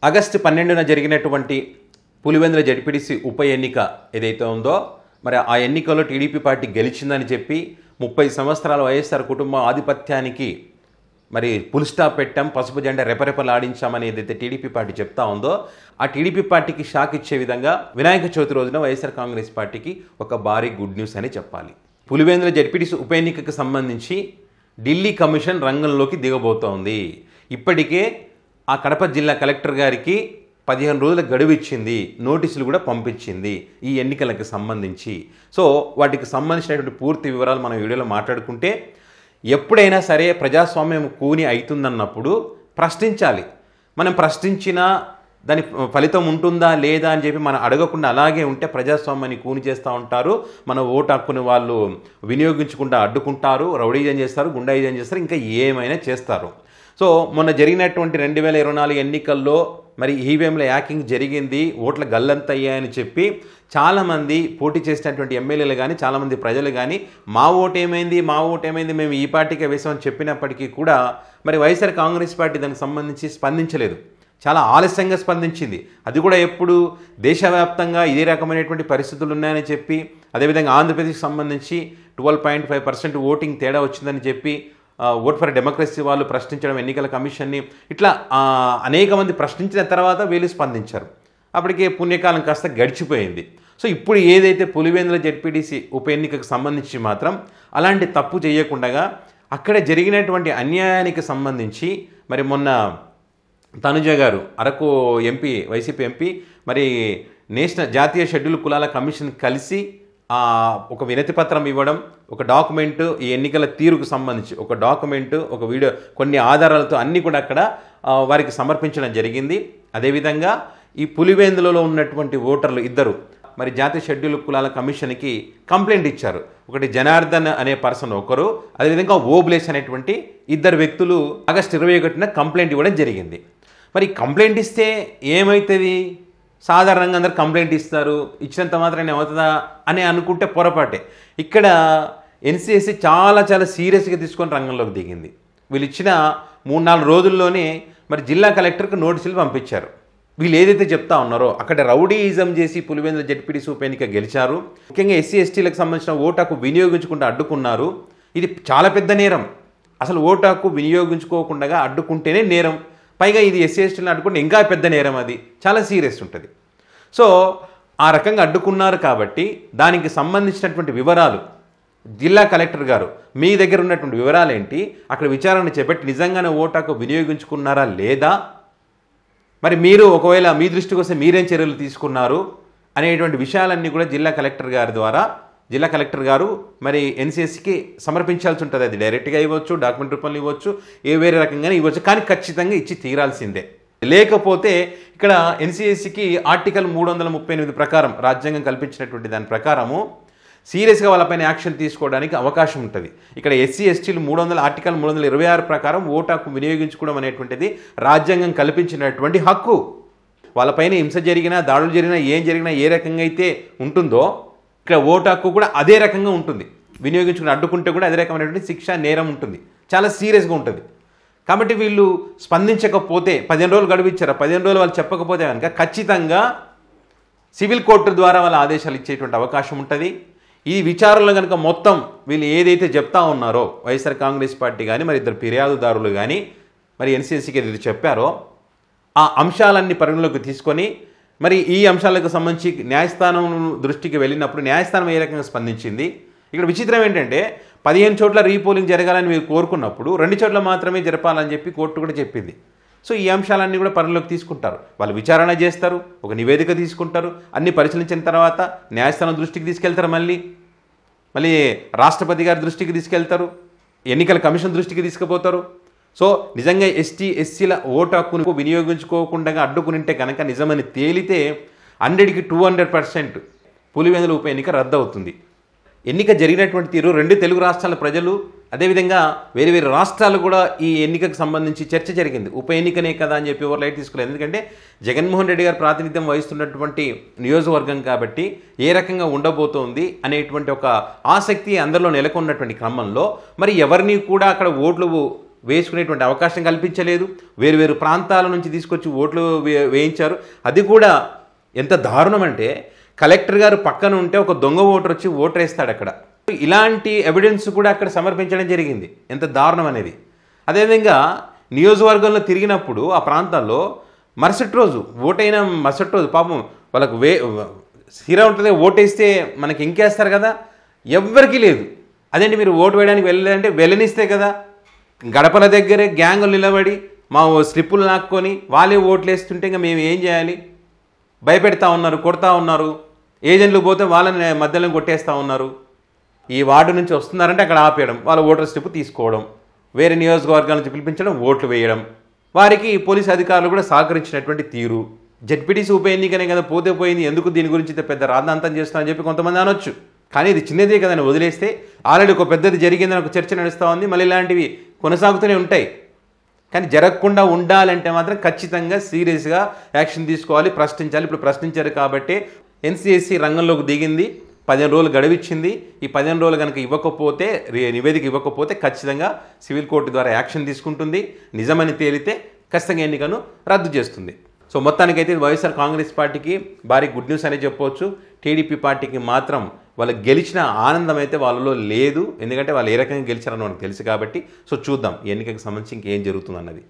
August 12న జరిగినటువంటి Pulivendula ZPTC ఉప ఎన్నిక ఏదైతే ఉందో మరి ఆ ఎన్నికల్లో టీడీపీ పార్టీ గెలిచిందని చెప్పి 30 సంవత్సరాల వైఎస్ఆర్ కుటుంబం ఆధిపత్యానికి మరి ఫుల్ స్టాప్ పెట్టాం, పసుపు జెండా రెపరెపలాడించామని ఏదైతే టీడీపీ పార్టీ చెప్తా ఉందో ఆ టీడీపీ పార్టీకి షాక్ ఇచ్చే విధంగా వినాయక చవితి రోజున వైఎస్ఆర్ కాంగ్రెస్ పార్టీకి ఒక భారీ గుడ్ న్యూస్ అని చెప్పాలి. పులివెందుల జడ్పీటీసీ ఉప ఎన్నికకు సంబంధించి ఢిల్లీ కమిషన్ రంగంలోకి దిగబోతోంది. ఇప్పటికే ఆ కడప జిల్లా కలెక్టర్ గారికి 15 రోజుల గడువు ఇచ్చింది, నోటీసులు కూడా పంపించింది ఈ ఎన్నికలకు సంబంధించి. సో వాటికి సంబంధించినటువంటి పూర్తి వివరాలు మనం వీడియోలో మాట్లాడుకుంటే, ఎప్పుడైనా సరే ప్రజాస్వామ్యం కూని అవుతుందన్నప్పుడు ప్రశ్నించాలి. మనం ప్రశ్నించినా దాని ఫలితం ఉంటుందా లేదా అని చెప్పి మనం అడగకుండా అలాగే ఉంటే ప్రజాస్వామ్యాన్ని కూని చేస్తూ ఉంటారు. మన ఓటు హక్కుని వాళ్ళు వినియోగించకుండా అడ్డుకుంటారు, రౌడీజం చేస్తారు, గుండాయిజం చేస్తారు, ఇంకా ఏమైనా చేస్తారు. సో మొన్న జరిగినటువంటి 2024 ఎన్నికల్లో మరి ఈవీఎంల హ్యాకింగ్ జరిగింది, ఓట్ల గల్లంతయ్యాయని చెప్పి చాలామంది పోటీ చేసినటువంటి ఎమ్మెల్యేలు కానీ చాలామంది ప్రజలు కానీ మా ఓటు ఏమైంది మేము ఈ పార్టీకే వేసామని చెప్పినప్పటికీ కూడా మరి వైఎస్ఆర్ కాంగ్రెస్ పార్టీ దానికి సంబంధించి స్పందించలేదు. చాలా ఆలస్యంగా స్పందించింది. అది కూడా ఎప్పుడు దేశవ్యాప్తంగా ఇదే రకమైనటువంటి పరిస్థితులు ఉన్నాయని చెప్పి, అదేవిధంగా ఆంధ్రప్రదేశ్కి సంబంధించి 12.5% ఓటింగ్ తేడా వచ్చిందని చెప్పి ఓట్ ఫర్ డెమోక్రసీ వాళ్ళు ప్రశ్నించడం, ఎన్నికల కమిషన్ని ఇట్లా అనేక మంది ప్రశ్నించిన తర్వాత వీళ్ళు స్పందించారు. అప్పటికే పుణ్యకాలం కాస్త గడిచిపోయింది. సో ఇప్పుడు ఏదైతే పులివెందుల జడ్పీటీసీ ఉప ఎన్నికకు సంబంధించి మాత్రం అలాంటి తప్పు చేయకుండా అక్కడ జరిగినటువంటి అన్యాయానికి సంబంధించి మరి మొన్న తనుజ గారు అరకు ఎంపీ, వైసీపీ ఎంపీ మరి జాతీయ షెడ్యూల్ కులాల కమిషన్ కలిసి ఒక వినతి పత్రం ఇవ్వడం, ఒక డాక్యుమెంటు ఈ ఎన్నికల తీరుకు సంబంధించి ఒక డాక్యుమెంటు, ఒక వీడియో, కొన్ని ఆధారాలతో అన్నీ కూడా అక్కడ వారికి సమర్పించడం జరిగింది. అదేవిధంగా ఈ పులివెందులలో ఉన్నటువంటి ఓటర్లు ఇద్దరు మరి జాతీయ షెడ్యూల్ కులాల కమిషన్కి కంప్లైంట్ ఇచ్చారు. ఒకటి జనార్దన్ అనే పర్సన్ ఒకరు, అదేవిధంగా ఓబ్లేష్ అనేటువంటి ఇద్దరు వ్యక్తులు ఆగస్టు 21న కంప్లైంట్ ఇవ్వడం జరిగింది. మరి కంప్లైంట్ ఇస్తే ఏమవుతుంది? సాధారణంగా అందరు కంప్లైంట్ ఇస్తారు, ఇచ్చినంత మాత్రం ఏమవుతుందా అని అనుకుంటే పొరపాటే. ఇక్కడ ఎన్సీఎస్సీ చాలా సీరియస్గా తీసుకొని రంగంలోకి దిగింది. వీళ్ళు ఇచ్చిన 3-4 రోజుల్లోనే మరి జిల్లా కలెక్టర్కి నోటీసులు పంపించారు. వీళ్ళు ఏదైతే చెప్తా ఉన్నారో అక్కడ రౌడీయిజం చేసి పులివెందుల జడ్పీటీసీ ఉప ఎన్నిక గెలిచారు, ముఖ్యంగా ఎస్సీ ఎస్టీలకు సంబంధించిన ఓటు హక్కు వినియోగించుకుంటూ అడ్డుకున్నారు. ఇది చాలా పెద్ద నేరం. అసలు ఓటు హక్కు వినియోగించుకోకుండా అడ్డుకుంటేనే నేరం, పైగా ఇది ఎస్సీ ఎస్టీలను అడ్డుకుంటే ఇంకా పెద్ద నేరం. అది చాలా సీరియస్ ఉంటుంది. సో ఆ రకంగా అడ్డుకున్నారు కాబట్టి దానికి సంబంధించినటువంటి వివరాలు జిల్లా కలెక్టర్ గారు మీ దగ్గర ఉన్నటువంటి వివరాలు ఏంటి, అక్కడ విచారణ చేపట్టి నిజంగానే ఓటు హక్కు వినియోగించుకున్నారా లేదా, మరి మీరు ఒకవేళ మీ దృష్టికి వస్తే మీరేం చర్యలు తీసుకున్నారు అనేటువంటి విషయాలన్నీ కూడా జిల్లా కలెక్టర్ గారు మరి ఎన్సీఎస్సీకి సమర్పించాల్సి ఉంటుంది. అది డైరెక్ట్గా ఇవ్వచ్చు, డాక్యుమెంట్ రూపంలో ఇవ్వచ్చు, వేరే రకంగానే ఇవ్వచ్చు, కానీ ఖచ్చితంగా ఇచ్చి తీరాల్సిందే. లేకపోతే ఇక్కడ ఎన్సీఎస్సీకి ఆర్టికల్ 338 ప్రకారం రాజ్యాంగం కల్పించినటువంటి దాని ప్రకారము సీరియస్గా వాళ్ళపైన యాక్షన్ తీసుకోవడానికి అవకాశం ఉంటుంది. ఇక్కడ ఎస్సీ ఎస్టీలు ఆర్టికల్ 326 ప్రకారం ఓటు హక్కు వినియోగించుకోవడం అనేటువంటిది రాజ్యాంగం కల్పించినటువంటి హక్కు. వాళ్ళపైన హింస జరిగినా, దాడులు జరిగినా, ఏం జరిగినా ఏ రకంగా అయితే ఉంటుందో ఇక్కడ ఓటు హక్కు కూడా అదే రకంగా ఉంటుంది. వినియోగించుకుని అడ్డుకుంటే కూడా అదే రకమైనటువంటి శిక్ష, నేరం ఉంటుంది, చాలా సీరియస్గా ఉంటుంది. కాబట్టి వీళ్ళు స్పందించకపోతే 15 రోజులు గడువు ఇచ్చారు, 15 రోజులు వాళ్ళు చెప్పకపోతే కనుక ఖచ్చితంగా సివిల్ కోర్టు ద్వారా వాళ్ళ ఆదేశాలు ఇచ్చేటువంటి అవకాశం ఉంటుంది. ఈ విచారణలో కనుక మొత్తం వీళ్ళు ఏదైతే చెప్తా ఉన్నారో వైఎస్ఆర్ కాంగ్రెస్ పార్టీ కానీ మరి ఇద్దరు ఫిర్యాదుదారులు కానీ మరి ఎన్సీఎస్సీకి ఏదైతే చెప్పారో ఆ అంశాలన్నీ పరిగణలోకి తీసుకొని మరి ఈ అంశాలకు సంబంధించి న్యాయస్థానం దృష్టికి వెళ్ళినప్పుడు న్యాయస్థానం ఏ రకంగా స్పందించింది. ఇక్కడ విచిత్రం ఏంటంటే 15 చోట్ల రీపోలింగ్ జరగాలని మీరు కోరుకున్నప్పుడు 2 చోట్ల మాత్రమే జరపాలని చెప్పి కోర్టు కూడా చెప్పింది. సో ఈ అంశాలన్నీ కూడా పరిగణలోకి తీసుకుంటారు, వాళ్ళు విచారణ చేస్తారు, ఒక నివేదిక తీసుకుంటారు, అన్ని పరిశీలించిన తర్వాత న్యాయస్థానం దృష్టికి తీసుకెళ్తారు, మళ్ళీ రాష్ట్రపతి గారి దృష్టికి తీసుకెళ్తారు, ఎన్నికల కమిషన్ దృష్టికి తీసుకుపోతారు. సో నిజంగా ఎస్టీ ఎస్సీల ఓటు హక్కును వినియోగించుకోకుండా అడ్డుకునింటే కనుక నిజమని తేలితే 100కి 200% పులివెందుల ఉప ఎన్నిక రద్దు అవుతుంది. ఎన్నిక జరిగినటువంటి తీరు 2 తెలుగు రాష్ట్రాల ప్రజలు, అదేవిధంగా వేరే రాష్ట్రాలు కూడా ఈ ఎన్నికకు సంబంధించి చర్చ జరిగింది. ఉప ఎన్నికనే కదా అని చెప్పి ఎవరు లైట్ తీసుకోలేదు. ఎందుకంటే జగన్మోహన్ రెడ్డి గారు ప్రాతినిధ్యం వహిస్తున్నటువంటి నియోజకవర్గం కాబట్టి ఏ రకంగా ఉండబోతోంది అనేటువంటి ఒక ఆసక్తి అందరిలో నెలకొన్నటువంటి క్రమంలో మరి ఎవరిని కూడా అక్కడ ఓట్లు వేసుకునేటువంటి అవకాశం కల్పించలేదు. వేరు ప్రాంతాల నుంచి తీసుకొచ్చి ఓట్లు వేయించారు. అది కూడా ఎంత దారుణం అంటే కలెక్టర్ గారు పక్కన ఉంటే ఒక దొంగ ఓటర్ వచ్చి ఓటర్ వేస్తాడు అక్కడ. ఇలాంటి ఎవిడెన్స్ కూడా అక్కడ సమర్పించడం జరిగింది. ఎంత దారుణం అనేది. అదేవిధంగా నియోజకవర్గంలో తిరిగినప్పుడు ఆ ప్రాంతాల్లో మరుసటి రోజు ఓటైన మరుసటి రోజు పాపం వాళ్ళకు స్థిర ఉంటుంది, ఓటేస్తే మనకి ఇంకేస్తారు కదా, ఎవ్వరికీ లేదు. అదేంటి మీరు ఓటు వేయడానికి వెళ్ళలేదంటే వెళ్ళనిస్తే కదా, గడపల దగ్గరే గ్యాంగులు నిలబడి మా స్లిప్పులు నాక్కొని వాళ్ళే ఓట్లు వేస్తుంటే ఇంకా మేము ఏం చేయాలి? భయపెడతా ఉన్నారు, కొడతా ఉన్నారు. ఏజెంట్లు పోతే వాళ్ళని మధ్యలో కొట్టేస్తూ ఉన్నారు. ఈ వార్డు నుంచి వస్తున్నారంటే అక్కడ ఆపేయడం, వాళ్ళ ఓటర్ స్లిప్ తీసుకోవడం, వేరే నియోజకవర్గాల నుంచి పిలిపించడం, ఓట్లు వేయడం. వారికి పోలీసు అధికారులు కూడా సహకరించినటువంటి తీరు. జెడ్పీటీసీ ఉప ఎన్నికనే కదా, పోతే పోయింది, ఎందుకు దీని గురించి పెద్ద రాద్ధాంతం చేస్తామని చెప్పి కొంతమంది అనొచ్చు. కానీ ఇది చిన్నదే కదని వదిలేస్తే ఆల్రెడీ ఒక పెద్దది జరిగిందని ఒక చర్చ నడుస్తూ ఉంది. మళ్ళీ ఇలాంటివి కొనసాగుతూనే ఉంటాయి. కానీ జరగకుండా ఉండాలంటే మాత్రం ఖచ్చితంగా సీరియస్గా యాక్షన్ తీసుకోవాలి, ప్రశ్నించాలి. ఇప్పుడు ప్రశ్నించారు కాబట్టి ఎన్సీఎస్సీ రంగంలోకి దిగింది, 15 రోజులు గడువిచ్చింది. ఈ 15 రోజులు కనుక ఇవ్వకపోతే, నివేదిక ఇవ్వకపోతే ఖచ్చితంగా సివిల్ కోర్టు ద్వారా యాక్షన్ తీసుకుంటుంది. నిజమని తేలితే ఖచ్చితంగా ఎన్నికను రద్దు చేస్తుంది. సో మొత్తానికైతే వైఎస్ఆర్ కాంగ్రెస్ పార్టీకి భారీ గుడ్ న్యూస్ అనే చెప్పవచ్చు. టీడీపీ పార్టీకి మాత్రం వాళ్ళు గెలిచిన ఆనందం అయితే వాళ్ళలో లేదు. ఎందుకంటే వాళ్ళు ఏ రకంగా గెలిచారని మనకు తెలుసు కాబట్టి. సో చూద్దాం ఈ ఎన్నికకి సంబంధించి ఇంకేం జరుగుతుంది అన్నది.